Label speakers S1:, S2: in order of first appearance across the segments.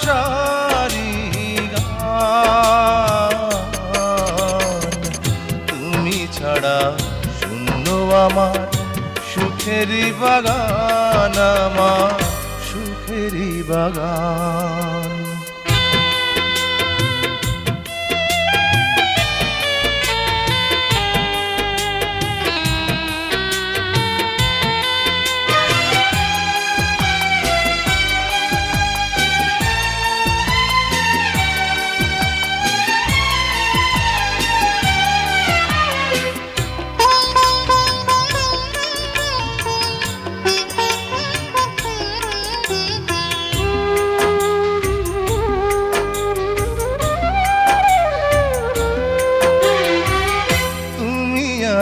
S1: ভালোবাসারি গান। তুমি ছাড়া শূন্য আমার সুখেরই বাগান, আমার সুখেরই বাগান।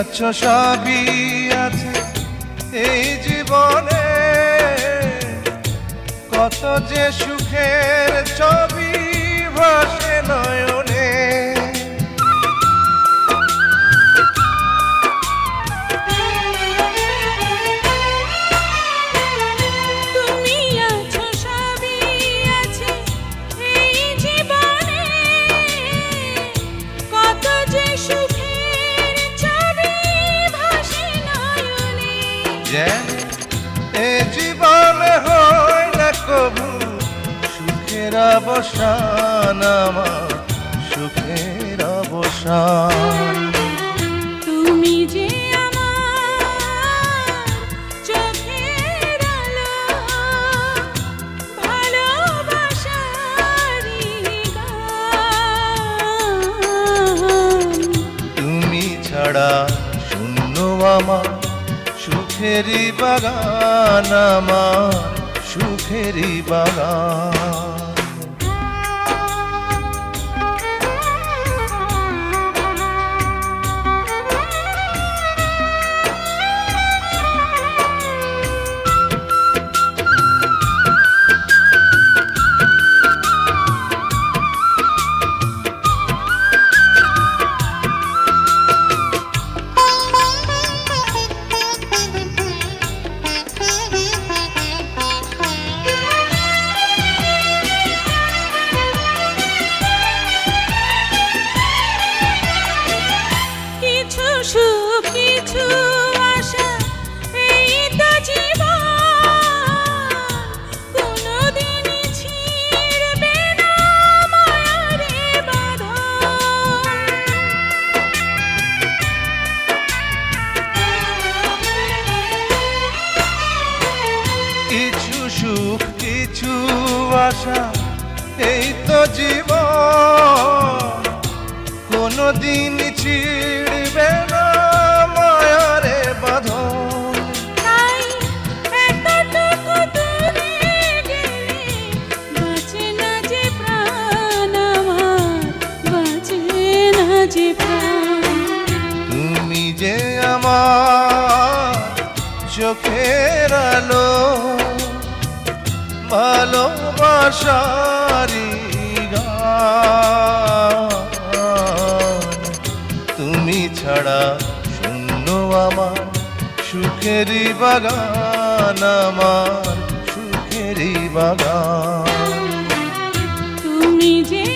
S1: আছো সবই আছে এই জীবনে, কত যে সুখের ছবি ভাসে নয়নে।
S2: তুমি আছো সবই আছে এই জীবনে, কত যে সুখের ছবি ভাসে নয়নে।
S1: যেন এ জীবনে হয় না কবু সুখের অবসান, আমার সুখের অবসান।
S2: তুমি যে আমার চোখের আলো, ভালোবাসারি গান।
S1: তুমি ছাড়া শূন্য আমার সুখেরই বাগান, আমার সুখেরই বাগান।
S2: কিছু সুখ কিছু আশা এই তো জীবন, কোনোদিনই ছিঁড়বে না মায়ারে বাঁধন।
S1: কিছু সুখ কিছু আশা এই তো জীবন, কোনদিন ছিড়বে না মায়ারে বাঁধন।
S2: তাই এতটুকু দূরে গেলে বাঁচে না যে প্রাণ আমার, বাঁচে না যে প্রাণ।
S1: তুমি যে আমার চোখের আলো, ভালোবাসারি গান। তুমি ছাড়া শূন্য আমার সুখেরই বাগান, আমার সুখেরই বাগান।
S2: তুমি যে